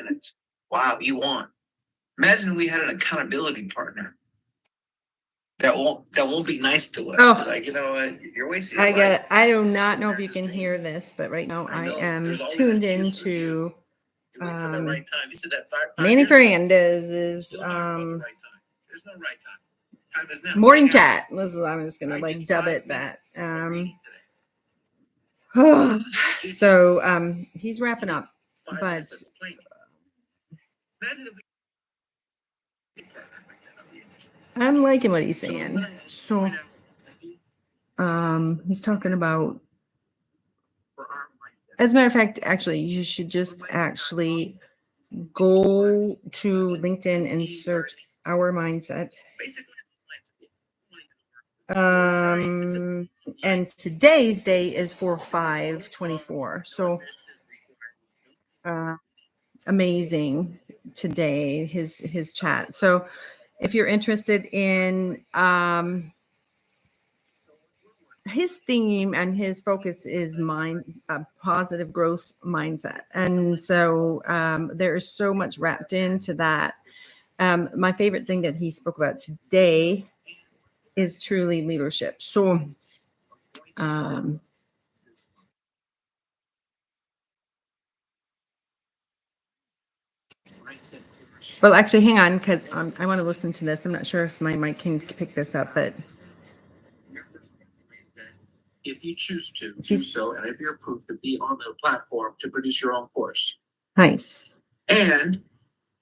minutes. Wow, you won. Imagine we had an accountability partner that won't be nice to us. Oh. Like, you know what, you're wasting. I get it. I do not know if you can hear this, but right now I am tuned into Manny Fernandez's There's no right time. Time is now. morning chat. I'm just gonna like dub it that. So he's wrapping up, but I'm liking what he's saying. So he's talking about, as a matter of fact, actually, you should just actually go to LinkedIn and search Our Mindset. And today's date is 4/5/24. So amazing today, his chat. So if you're interested in his theme and his focus is positive growth mindset. And so there is so much wrapped into that. My favorite thing that he spoke about today is truly leadership. So well, actually, hang on, because I want to listen to this. I'm not sure if my mic can pick this up, but if you choose to do so, and if you're approved to be on the platform to produce your own course. Nice. And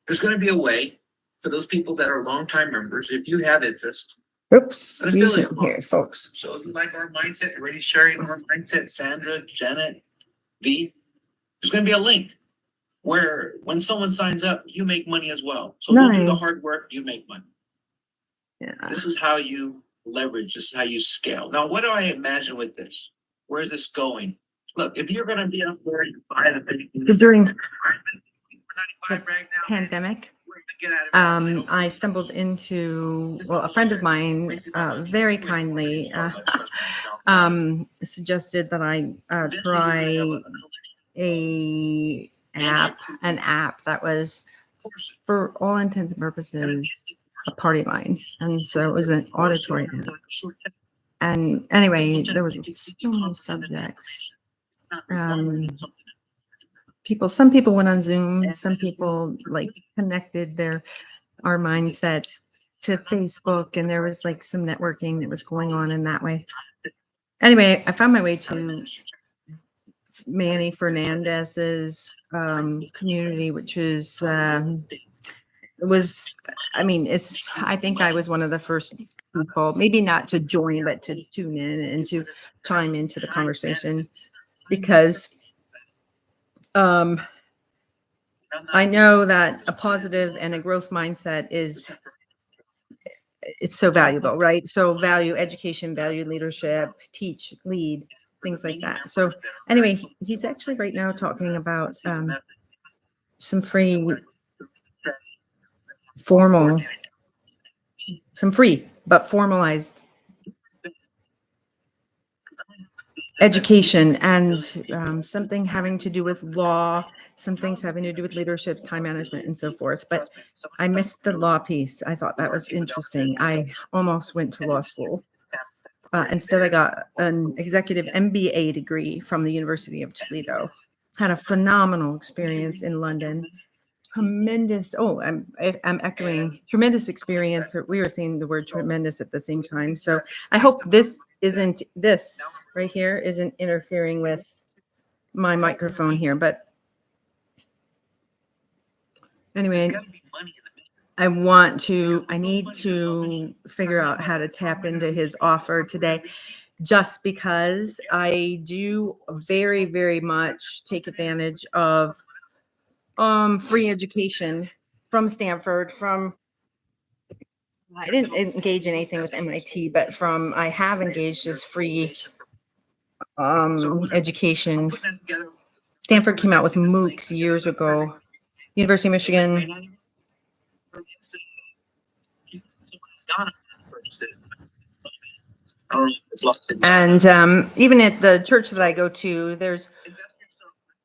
there's going to be a way for those people that are longtime members, if you have interest. Oops, here, folks. So if you like Our Mindset, you're already sharing Our Mindset, Sandra, Janet, V, there's going to be a link where when someone signs up, you make money as well. So they'll do the hard work, you make money. Yeah. This is how you leverage. This is how you scale. Now, what do I imagine with this? Where is this going? Look, if you're going to be up there and buy the thing during the pandemic, I stumbled into, well, a friend of mine very kindly suggested that I try an app that was, for all intents and purposes, a party line. And so it was an auditory app. And anyway, there was so many subjects. Some people went on Zoom, some people like connected our mindsets to Facebook, and there was like some networking that was going on in that way. Anyway, I found my way to Manny Fernandez's community, which is I think I was one of the first people, maybe not to join, but to tune in and to chime into the conversation, because I know that a positive and a growth mindset it's so valuable, right? So value education, value leadership, teach, lead, things like that. So anyway, he's actually right now talking about some free but formalized education, and something having to do with law, some things having to do with leadership, time management, and so forth. But I missed the law piece. I thought that was interesting. I almost went to law school. Instead, I got an executive MBA degree from the University of Toledo. Had a phenomenal experience in London. Tremendous. Oh, I'm echoing tremendous experience. We were saying the word tremendous at the same time. So I hope this right here isn't interfering with my microphone here. But anyway, I need to figure out how to tap into his offer today, just because I do very, very much take advantage of free education from Stanford, I didn't engage in anything with MIT, but I have engaged with free education. Stanford came out with MOOCs years ago. University of Michigan. And even at the church that I go to, there's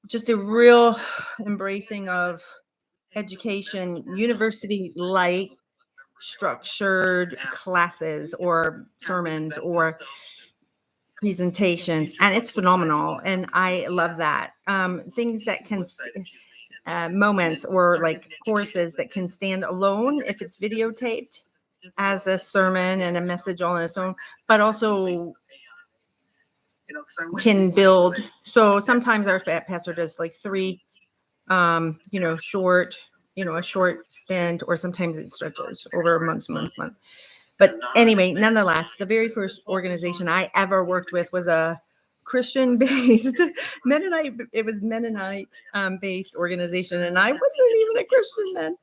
just a real embracing of education, university-like structured classes or sermons or presentations, and it's phenomenal. And I love that. Things that can, moments or like courses that can stand alone if it's videotaped as a sermon and a message all on its own, but also can build. So sometimes our pastor does like three, short, a short stint, or sometimes it stretches over months. But anyway, nonetheless, the very first organization I ever worked with was a Christian based Mennonite. It was Mennonite based organization. And I wasn't even a Christian then.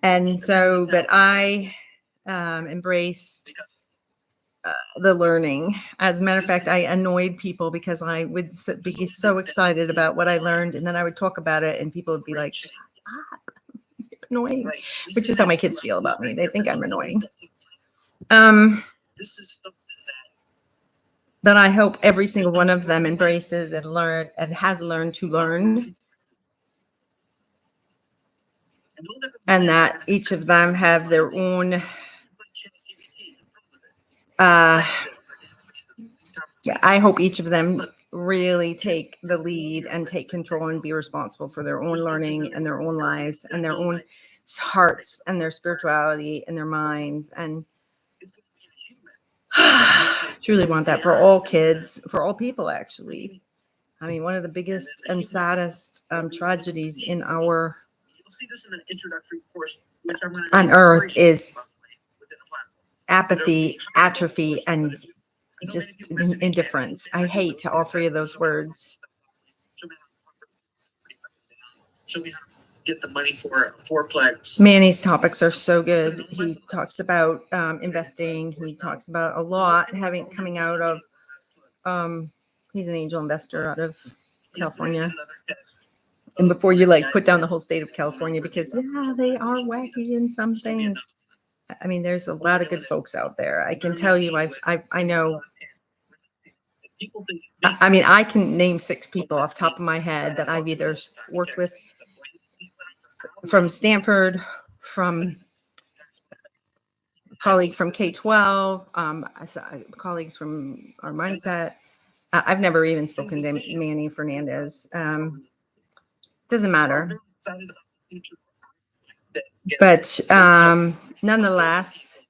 And so, but I embraced the learning. As a matter of fact, I annoyed people because I would be so excited about what I learned. And then I would talk about it and people would be like, shut up, you're annoying, which is how my kids feel about me. They think I'm annoying. That I hope every single one of them embraces and has learned to learn. And that each of them have their own, I hope each of them really take the lead and take control and be responsible for their own learning and their own lives and their own hearts and their spirituality and their minds. And truly want that for all kids, for all people, actually. I mean, one of the biggest and saddest tragedies in our on earth is apathy, atrophy, and just indifference. I hate all three of those words. Get the money for a fourplex. Manny's topics are so good. He talks about investing. He talks about a lot coming out of he's an angel investor out of California. And before you put down the whole state of California, because they are wacky in some things. I mean, there's a lot of good folks out there. I can tell you, I know. I mean, I can name 6 people off the top of my head that I've either worked with from Stanford, from a colleague from K-12, colleagues from our mindset. I've never even spoken to Manny Fernandez. Doesn't matter. But nonetheless,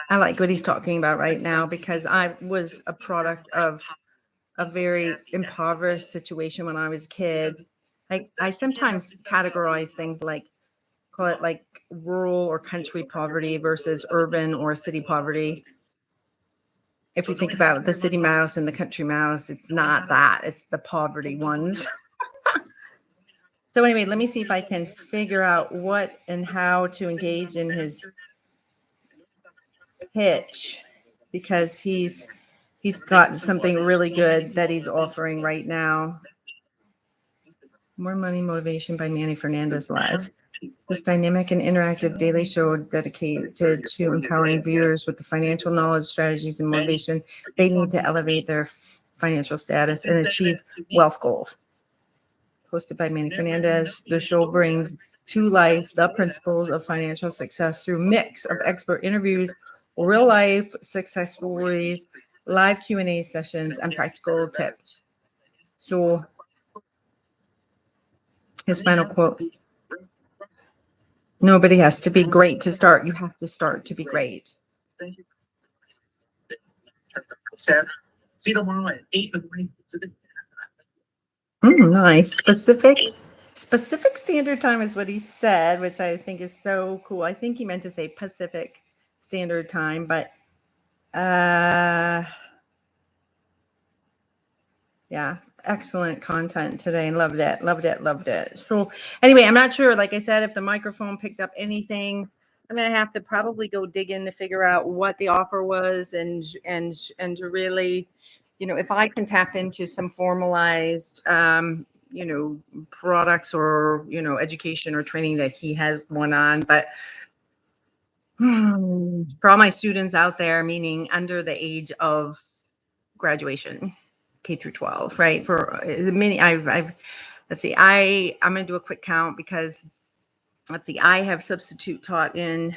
I like what he's talking about right now, because I was a product of a very impoverished situation when I was a kid. I sometimes categorize things call it like rural or country poverty versus urban or city poverty. If you think about the city mouse and the country mouse, it's not that, it's the poverty ones. So anyway, let me see if I can figure out what and how to engage in his pitch, because he's got something really good that he's offering right now. More Money Motivation by Manny Fernandez Live. This dynamic and interactive daily show dedicated to empowering viewers with the financial knowledge, strategies, and motivation they need to elevate their financial status and achieve wealth goals. Hosted by Manny Fernandez, the show brings to life the principles of financial success through a mix of expert interviews, real life success stories, live Q&A sessions, and practical tips. So his final quote: nobody has to be great to start. You have to start to be great. See you tomorrow at 8 in the morning. Nice. Specific standard time is what he said, which I think is so cool. I think he meant to say Pacific Standard Time, but yeah, excellent content today. Loved it. So anyway, I'm not sure, like I said, if the microphone picked up anything. I'm gonna have to probably go dig in to figure out what the offer was and to really, if I can tap into some formalized products or education or training that he has going on. But for all my students out there, meaning under the age of graduation, K through 12, right? For the many, I've let's see, I'm going to do a quick count because let's see, I have substitute taught in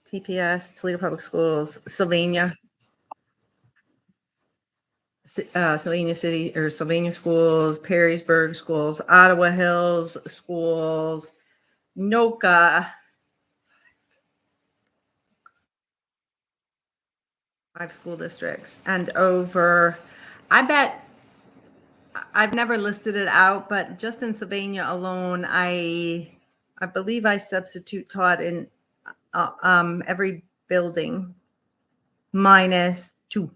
TPS, Toledo Public Schools, Sylvania, Sylvania City or Sylvania schools, Perrysburg schools, Ottawa Hills schools, Noka, 5 school districts, and over, I bet, I've never listed it out, but just in Sylvania alone, I believe I substitute taught in every building minus 2.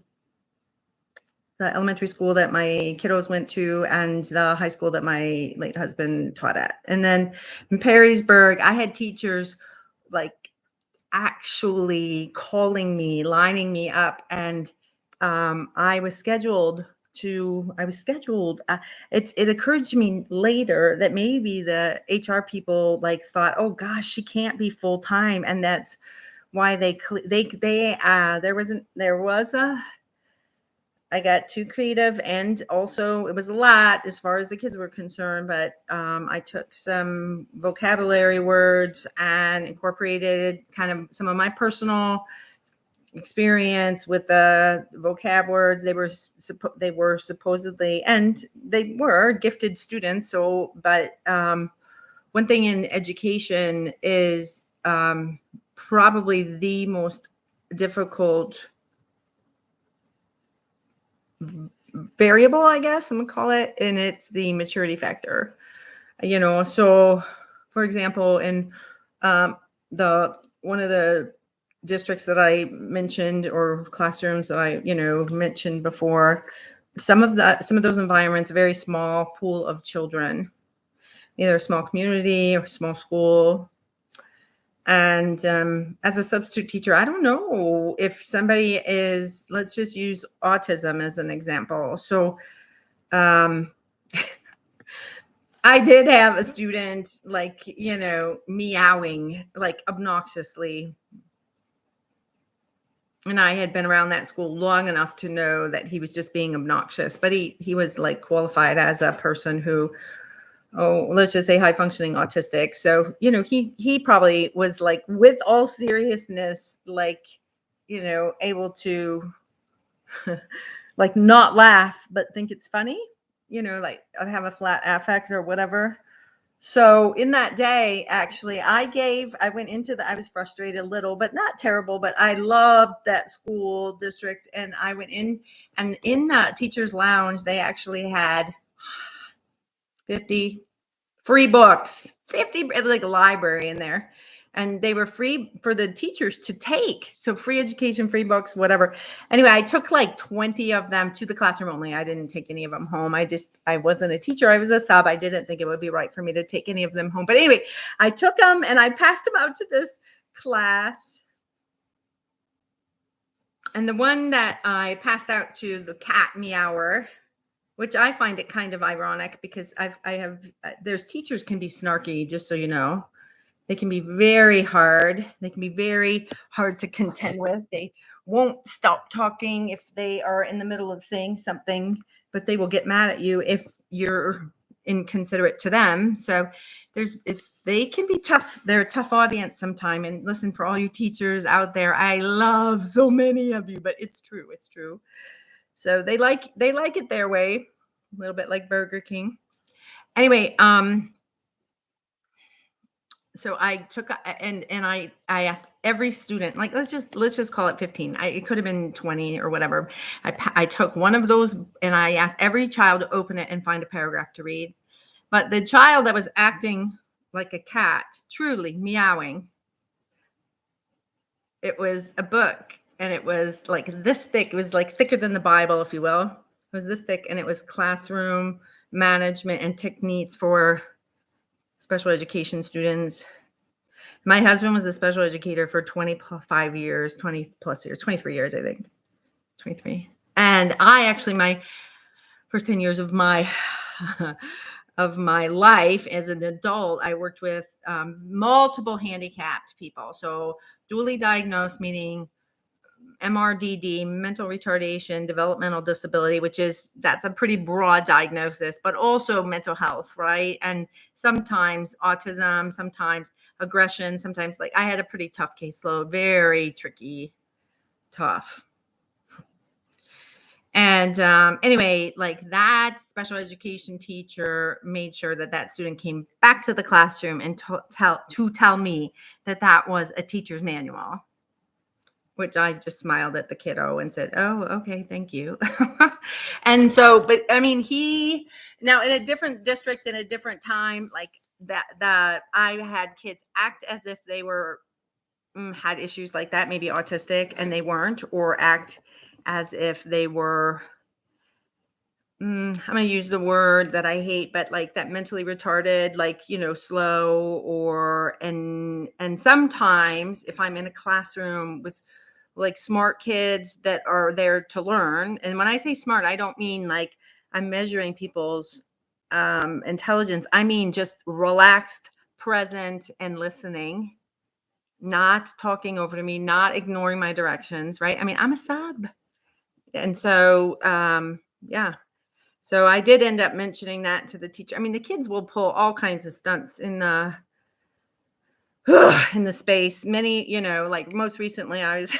The elementary school that my kiddos went to and the high school that my late husband taught at. And then in Perrysburg, I had teachers like actually calling me, lining me up. And I was scheduled. It occurred to me later that maybe the HR people like thought, oh gosh, she can't be full time. And that's why I got too creative, and also it was a lot as far as the kids were concerned, but I took some vocabulary words and incorporated kind of some of my personal experience with the vocab words. They were supposedly, and they were gifted students. So, but one thing in education is probably the most difficult variable, I guess I'm gonna call it, and it's the maturity factor. So for example, in the one of the districts that I mentioned, or classrooms that I mentioned before, some of those environments, a very small pool of children, either a small community or small school. And as a substitute teacher, I don't know if somebody is, let's just use autism as an example. So I did have a student like, meowing like obnoxiously. And I had been around that school long enough to know that he was just being obnoxious, but he was like qualified as a person who, let's just say high functioning autistic. So, he probably was like, with all seriousness, like, able to like not laugh, but think it's funny, like have a flat affect or whatever. So in that day, actually, I was frustrated a little, but not terrible, but I loved that school district. And I went in, and in that teacher's lounge, they actually had 50 free books, 50, like a library in there. And they were free for the teachers to take. So free education, free books, whatever. Anyway, I took like 20 of them to the classroom only. I didn't take any of them home. I wasn't a teacher. I was a sub. I didn't think it would be right for me to take any of them home. But anyway, I took them and I passed them out to this class. And the one that I passed out to, the cat meower, which I find it kind of ironic because there's teachers can be snarky, just so you know. They can be very hard. They can be very hard to contend with. They won't stop talking if they are in the middle of saying something, but they will get mad at you if you're inconsiderate to them. So they can be tough. They're a tough audience sometime. And listen, for all you teachers out there, I love so many of you, but it's true. It's true. So they like it their way, a little bit like Burger King. Anyway, so I took and I asked every student, like let's just call it 15. It could have been 20 or whatever. I took one of those and I asked every child to open it and find a paragraph to read. But the child that was acting like a cat, truly meowing, it was a book, and it was like this thick. It was like thicker than the Bible, if you will. It was this thick, and it was Classroom Management and Techniques for Special Education Students. My husband was a special educator for 25 years, 20 plus years, 23 years, I think. 23. And I actually, my first 10 years of my life as an adult, I worked with multiple handicapped people. So dually diagnosed, meaning MRDD, mental retardation, developmental disability, that's a pretty broad diagnosis, but also mental health, right? And sometimes autism, sometimes aggression, sometimes like I had a pretty tough caseload, very tricky, tough. And anyway, like that special education teacher made sure that that student came back to the classroom and to tell me that that was a teacher's manual, which I just smiled at the kiddo and said, "Oh, okay, thank you." And so, but I mean, now in a different district in a different time, like that I had kids act as if they were had issues like that, maybe autistic, and they weren't, or act as if they were I'm going to use the word that I hate, but like that mentally retarded, like, slow, and sometimes if I'm in a classroom with like smart kids that are there to learn. And when I say smart, I don't mean like I'm measuring people's intelligence. I mean just relaxed, present, and listening, not talking over to me, not ignoring my directions, right? I mean, I'm a sub. And so, yeah. So I did end up mentioning that to the teacher. I mean, the kids will pull all kinds of stunts in the in the space. Many, like most recently I was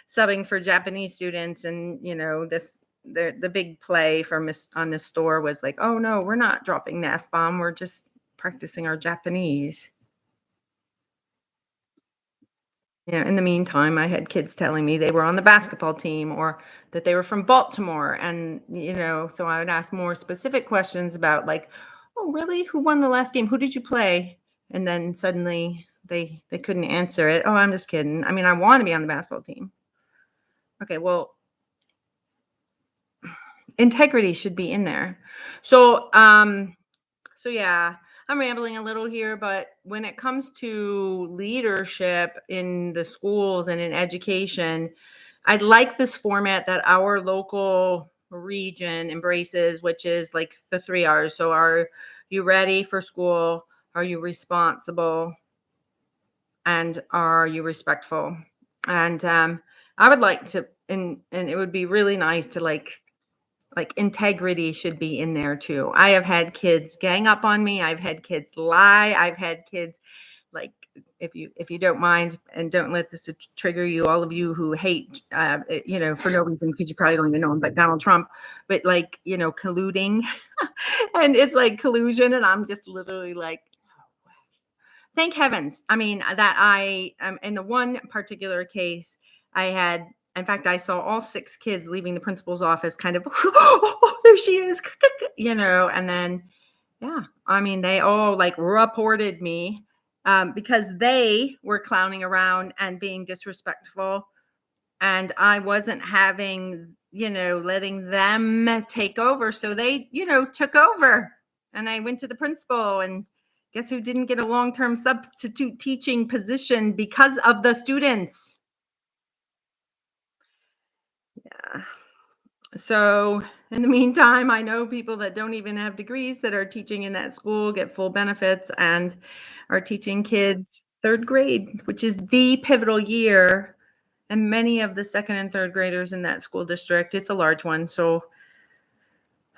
subbing for Japanese students, and the big play for Miss Thor was like, "Oh no, we're not dropping the F-bomb. We're just practicing our Japanese." In the meantime, I had kids telling me they were on the basketball team or that they were from Baltimore. And, so I would ask more specific questions about like, "Oh, really? Who won the last game? Who did you play?" And then suddenly they couldn't answer it. "Oh, I'm just kidding. I mean, I want to be on the basketball team." Okay, well, integrity should be in there. So yeah, I'm rambling a little here, but when it comes to leadership in the schools and in education, I'd like this format that our local region embraces, which is like the 3 R's. So are you ready for school? Are you responsible? And are you respectful? And I would like to, and it would be really nice to like integrity should be in there too. I have had kids gang up on me. I've had kids lie. I've had kids like, if you don't mind and don't let this trigger you, all of you who hate for no reason, because you probably don't even know him, but Donald Trump, but like, colluding and it's like collusion, and I'm just literally like, thank heavens. I mean, that in the one particular case, in fact, I saw all 6 kids leaving the principal's office kind of, "Oh, there she is," and then, yeah, I mean, they all like reported me because they were clowning around and being disrespectful. And I wasn't letting them take over. So they, took over, and I went to the principal, and guess who didn't get a long-term substitute teaching position because of the students? Yeah. So in the meantime, I know people that don't even have degrees that are teaching in that school, get full benefits, and are teaching kids 3rd grade, which is the pivotal year. And many of the 2nd and 3rd graders in that school district, it's a large one, so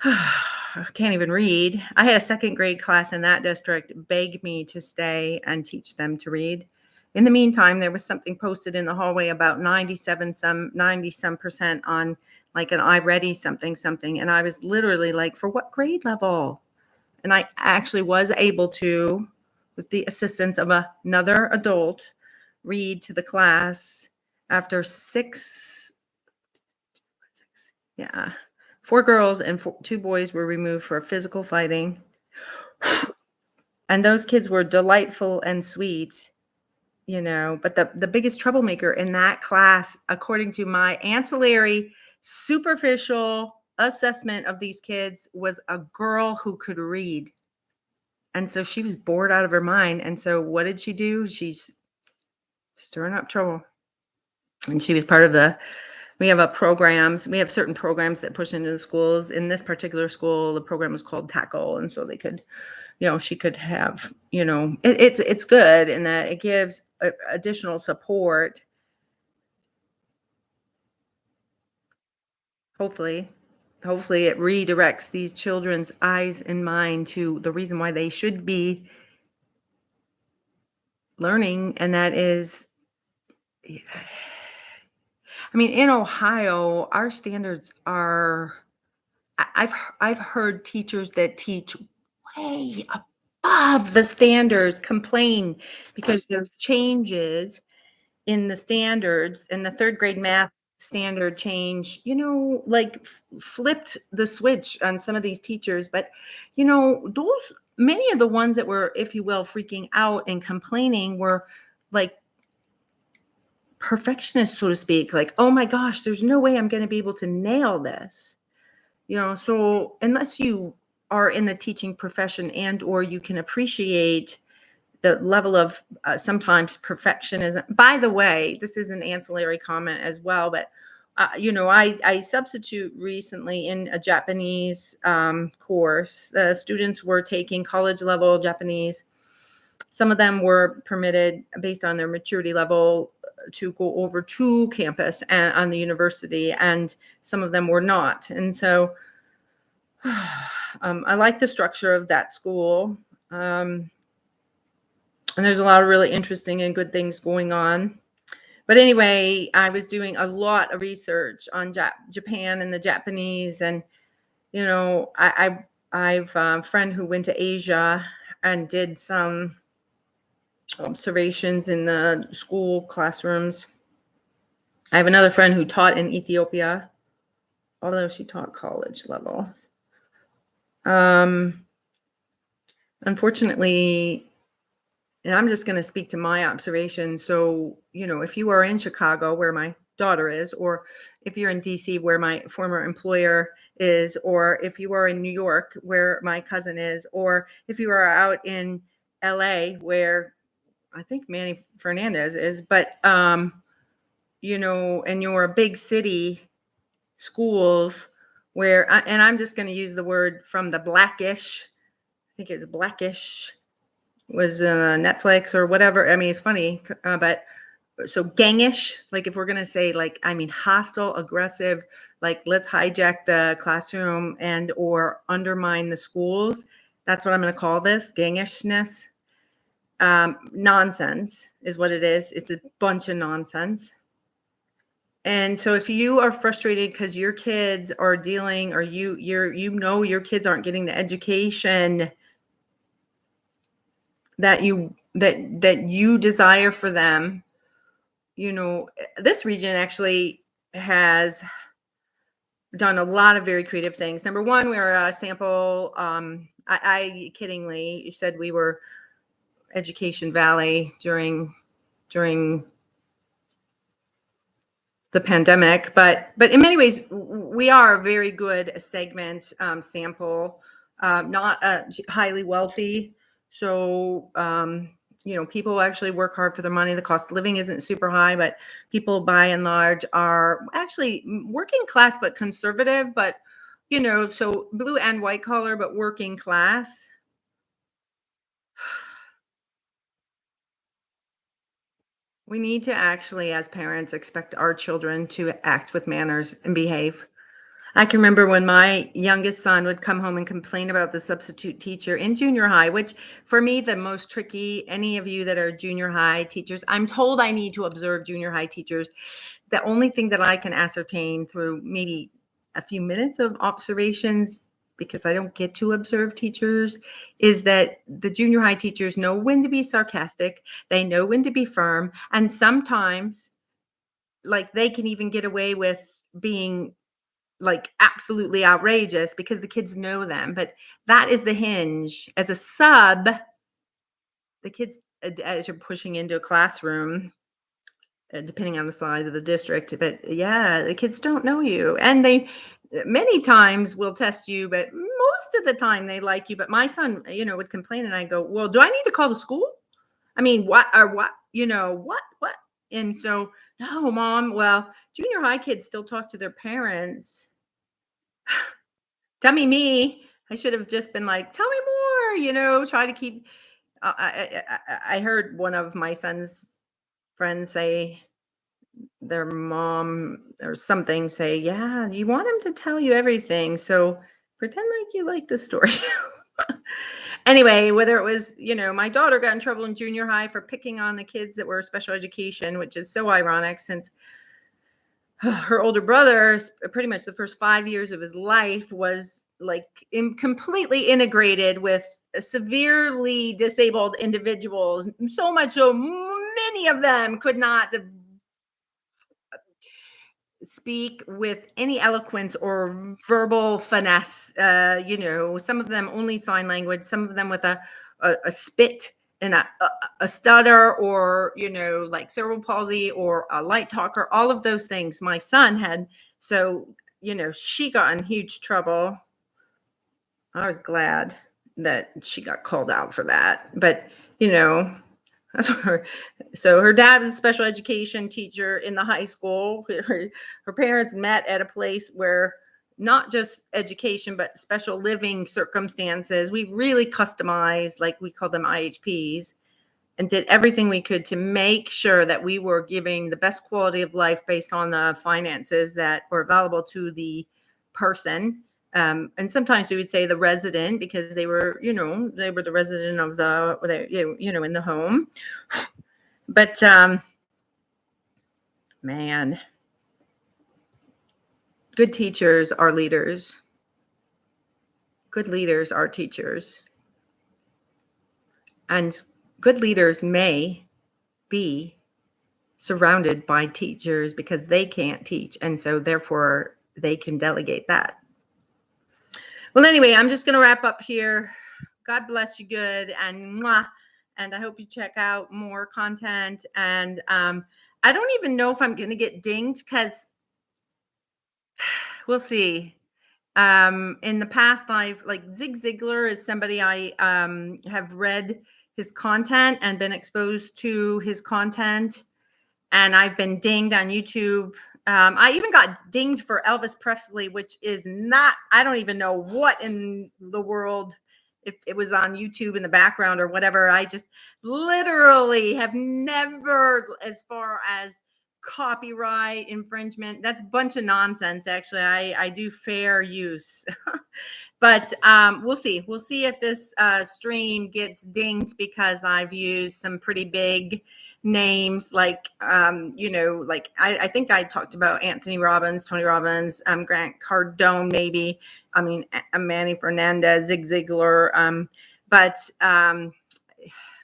I can't even read. I had a 2nd grade class in that district beg me to stay and teach them to read. In the meantime, there was something posted in the hallway about 90 some percent on like an I ready something. And I was literally like, for what grade level? And I actually was able to, with the assistance of another adult, read to the class after 4 girls and 2 boys were removed for physical fighting. And those kids were delightful and sweet, but the biggest troublemaker in that class, according to my ancillary, superficial assessment of these kids, was a girl who could read. And so she was bored out of her mind. And so what did she do? She's stirring up trouble. And she was part of we have certain programs that push into the schools. In this particular school, the program was called Tackle. And so they could, she could have, it's good in that it gives additional support. hopefully it redirects these children's eyes and mind to the reason why they should be learning, and that is, I mean, in Ohio, our standards are, I've heard teachers that teach way above the standards complain because there's changes in the standards, and the third grade math standard change, like flipped the switch on some of these teachers. But, those, many of the ones that were, if you will, freaking out and complaining were like perfectionists, so to speak. Like, oh my gosh, there's no way I'm going to be able to nail this. So unless you are in the teaching profession and or you can appreciate the level of sometimes perfectionism. By the way, this is an ancillary comment as well, but I substitute recently in a Japanese course. The students were taking college level Japanese. Some of them were permitted based on their maturity level to go over to campus and on the university, and some of them were not. And so I like the structure of that school. And there's a lot of really interesting and good things going on. But anyway, I was doing a lot of research on Japan and the Japanese. And, I've a friend who went to Asia and did some observations in the school classrooms. I have another friend who taught in Ethiopia, although she taught college level. Unfortunately, and I'm just going to speak to my observation. So, if you are in Chicago, where my daughter is, or if you're in DC, where my former employer is, or if you are in New York, where my cousin is, or if you are out in LA, where I think Manny Fernandez is, but, and your big city schools where, and I'm just going to use the word from the Blackish, I think it's Blackish, was Netflix or whatever. I mean, it's funny, but so gangish, like if we're going to say hostile, aggressive, like let's hijack the classroom and or undermine the schools. That's what I'm going to call this, gangishness. Nonsense is what it is. It's a bunch of nonsense. And so if you are frustrated because your kids are dealing, or your kids aren't getting the education that you desire for them, this region actually has done a lot of very creative things. Number one, we are a sample. I kiddingly said we were Education Valley during the pandemic, but in many ways we are a very good segment, sample, not highly wealthy. So people actually work hard for their money. The cost of living isn't super high, but people by and large are actually working class but conservative, but so blue and white collar but working class. We need to actually, as parents, expect our children to act with manners and behave. I can remember when my youngest son would come home and complain about the substitute teacher in junior high, which for me, the most tricky, any of you that are junior high teachers, I'm told I need to observe junior high teachers. The only thing that I can ascertain through maybe a few minutes of observations, because I don't get to observe teachers, is that the junior high teachers know when to be sarcastic. They know when to be firm. And sometimes, like, they can even get away with being like absolutely outrageous because the kids know them. But that is the hinge. As a sub, the kids, as you're pushing into a classroom, depending on the size of the district, but yeah, the kids don't know you, and they many times will test you, but most of the time they like you. But my son, would complain, and I go, well, do I need to call the school? I mean, what? What? And so, no, mom. Well, junior high kids still talk to their parents. Dummy me. I should have just been like, tell me more, try to keep. I heard one of my son's friends say, their mom or something say, yeah, you want him to tell you everything. So pretend like you like the story. Anyway, whether it was, my daughter got in trouble in junior high for picking on the kids that were special education, which is so ironic since her older brother, pretty much the first 5 years of his life, was like completely integrated with severely disabled individuals. So much so, many of them could not speak with any eloquence or verbal finesse. Some of them only sign language, some of them with a spit and a stutter, or, like cerebral palsy or a light talker, all of those things my son had. So, she got in huge trouble. I was glad that she got called out for that. But, that's her. So her dad was a special education teacher in the high school. Her parents met at a place where not just education, but special living circumstances. We really customized, like we call them IHPs, and did everything we could to make sure that we were giving the best quality of life based on the finances that were available to the person. And sometimes we would say the resident, because they were the resident of in the home. But man, good teachers are leaders. Good leaders are teachers. And good leaders may be surrounded by teachers because they can't teach. And so therefore they can delegate that. Well, anyway, I'm just going to wrap up here. God bless you good. And I hope you check out more content. And I don't even know if I'm going to get dinged, because we'll see. In the past, I've Zig Ziglar is somebody I have read his content and been exposed to his content. And I've been dinged on YouTube. I even got dinged for Elvis Presley, which is not, I don't even know what in the world, if it was on YouTube in the background or whatever. I just literally have never, as far as copyright infringement, that's a bunch of nonsense. Actually, I do fair use. But we'll see. We'll see if this stream gets dinged because I've used some pretty big names, like I think I talked about Anthony Robbins, Tony Robbins, Grant Cardone, maybe. I mean, Manny Fernandez, Zig Ziglar. But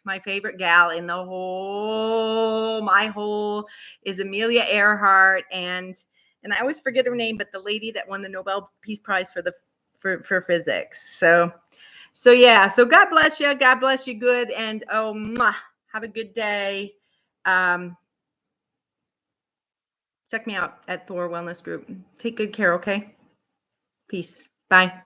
my favorite gal in my whole is Amelia Earhart, and I always forget her name, but the lady that won the Nobel Peace Prize for physics. So yeah. So God bless you. God bless you good, and have a good day. Check me out at Thor Wellness Group. Take good care, okay? Peace. Bye.